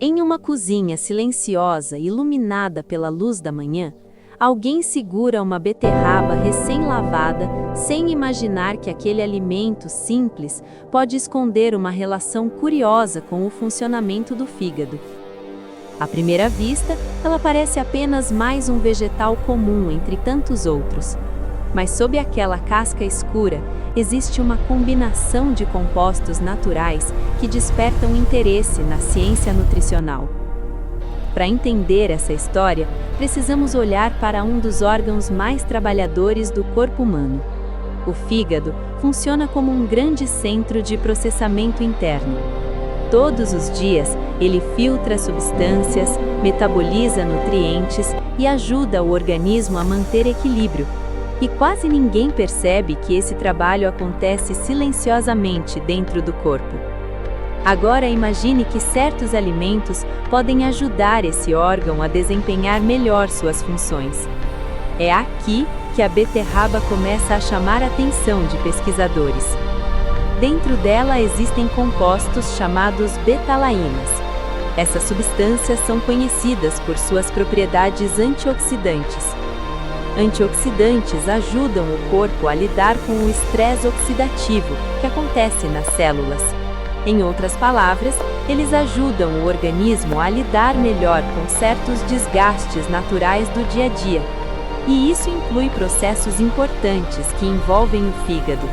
Em uma cozinha silenciosa, iluminada pela luz da manhã, alguém segura uma beterraba recém-lavada, sem imaginar que aquele alimento simples pode esconder uma relação curiosa com o funcionamento do fígado. À primeira vista, ela parece apenas mais um vegetal comum entre tantos outros. Mas sob aquela casca escura, existe uma combinação de compostos naturais que despertam interesse na ciência nutricional. Para entender essa história, precisamos olhar para um dos órgãos mais trabalhadores do corpo humano. O fígado funciona como um grande centro de processamento interno. Todos os dias, ele filtra substâncias, metaboliza nutrientes e ajuda o organismo a manter equilíbrio. E quase ninguém percebe que esse trabalho acontece silenciosamente dentro do corpo. Agora imagine que certos alimentos podem ajudar esse órgão a desempenhar melhor suas funções. É aqui que a beterraba começa a chamar a atenção de pesquisadores. Dentro dela existem compostos chamados betalaínas. Essas substâncias são conhecidas por suas propriedades antioxidantes. Antioxidantes ajudam o corpo a lidar com o estresse oxidativo que acontece nas células. Em outras palavras, eles ajudam o organismo a lidar melhor com certos desgastes naturais do dia a dia. E isso inclui processos importantes que envolvem o fígado.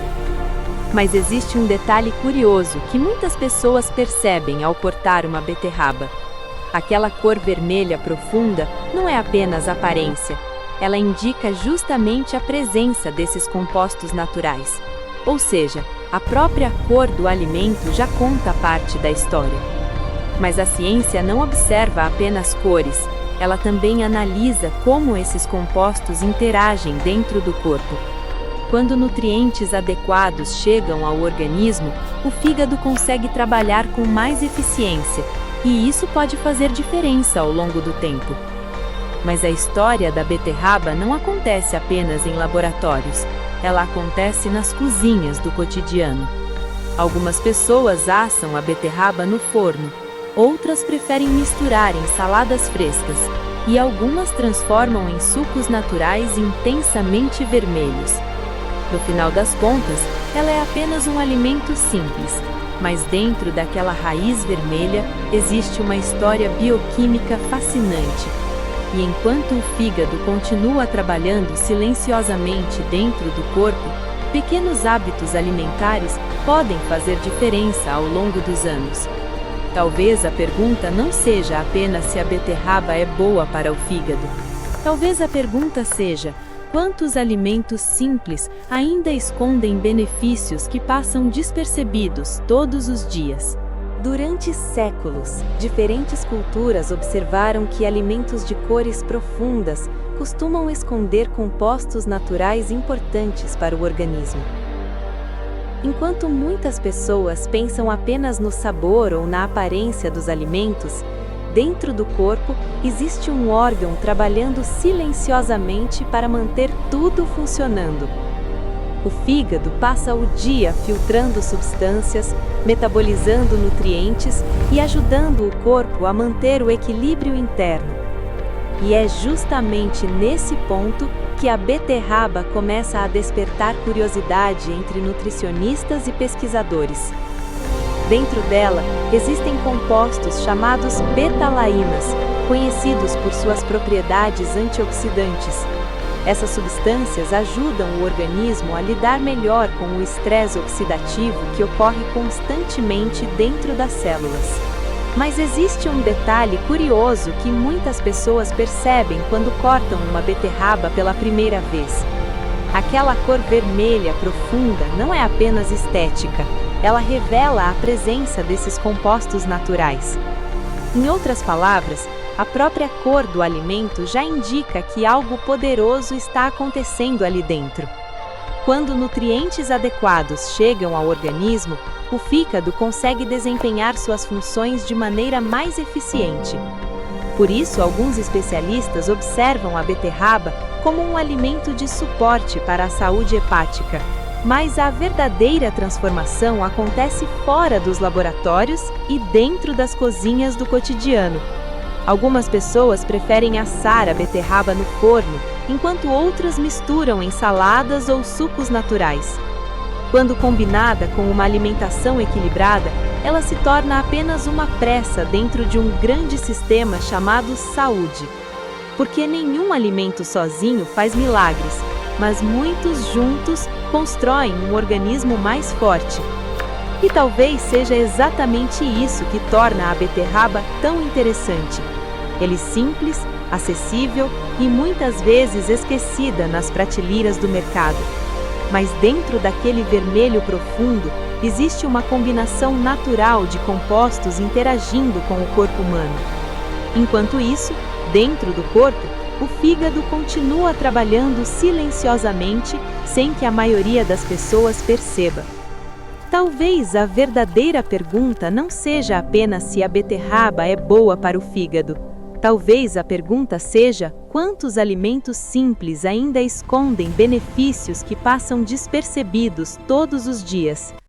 Mas existe um detalhe curioso que muitas pessoas percebem ao cortar uma beterraba. Aquela cor vermelha profunda não é apenas aparência. Ela indica justamente a presença desses compostos naturais. Ou seja, a própria cor do alimento já conta parte da história. Mas a ciência não observa apenas cores, ela também analisa como esses compostos interagem dentro do corpo. Quando nutrientes adequados chegam ao organismo, o fígado consegue trabalhar com mais eficiência, e isso pode fazer diferença ao longo do tempo. Mas a história da beterraba não acontece apenas em laboratórios, ela acontece nas cozinhas do cotidiano. Algumas pessoas assam a beterraba no forno, outras preferem misturar em saladas frescas, e algumas transformam em sucos naturais intensamente vermelhos. No final das contas, ela é apenas um alimento simples, mas dentro daquela raiz vermelha existe uma história bioquímica fascinante. E enquanto o fígado continua trabalhando silenciosamente dentro do corpo, pequenos hábitos alimentares podem fazer diferença ao longo dos anos. Talvez a pergunta não seja apenas se a beterraba é boa para o fígado. Talvez a pergunta seja: quantos alimentos simples ainda escondem benefícios que passam despercebidos todos os dias? Durante séculos, diferentes culturas observaram que alimentos de cores profundas costumam esconder compostos naturais importantes para o organismo. Enquanto muitas pessoas pensam apenas no sabor ou na aparência dos alimentos, dentro do corpo existe um órgão trabalhando silenciosamente para manter tudo funcionando. O fígado passa o dia filtrando substâncias, metabolizando nutrientes e ajudando o corpo a manter o equilíbrio interno. E é justamente nesse ponto que a beterraba começa a despertar curiosidade entre nutricionistas e pesquisadores. Dentro dela, existem compostos chamados betalaínas, conhecidos por suas propriedades antioxidantes. Essas substâncias ajudam o organismo a lidar melhor com o estresse oxidativo que ocorre constantemente dentro das células. Mas existe um detalhe curioso que muitas pessoas percebem quando cortam uma beterraba pela primeira vez. Aquela cor vermelha profunda não é apenas estética, ela revela a presença desses compostos naturais. Em outras palavras, a própria cor do alimento já indica que algo poderoso está acontecendo ali dentro. Quando nutrientes adequados chegam ao organismo, o fígado consegue desempenhar suas funções de maneira mais eficiente. Por isso, alguns especialistas observam a beterraba como um alimento de suporte para a saúde hepática. Mas a verdadeira transformação acontece fora dos laboratórios e dentro das cozinhas do cotidiano. Algumas pessoas preferem assar a beterraba no forno, enquanto outras misturam em saladas ou sucos naturais. Quando combinada com uma alimentação equilibrada, ela se torna apenas uma pressa dentro de um grande sistema chamado saúde. Porque nenhum alimento sozinho faz milagres, mas muitos juntos constroem um organismo mais forte. E talvez seja exatamente isso que torna a beterraba tão interessante. Ele simples, acessível e muitas vezes esquecida nas prateleiras do mercado. Mas dentro daquele vermelho profundo, existe uma combinação natural de compostos interagindo com o corpo humano. Enquanto isso, dentro do corpo, o fígado continua trabalhando silenciosamente, sem que a maioria das pessoas perceba. Talvez a verdadeira pergunta não seja apenas se a beterraba é boa para o fígado. Talvez a pergunta seja quantos alimentos simples ainda escondem benefícios que passam despercebidos todos os dias.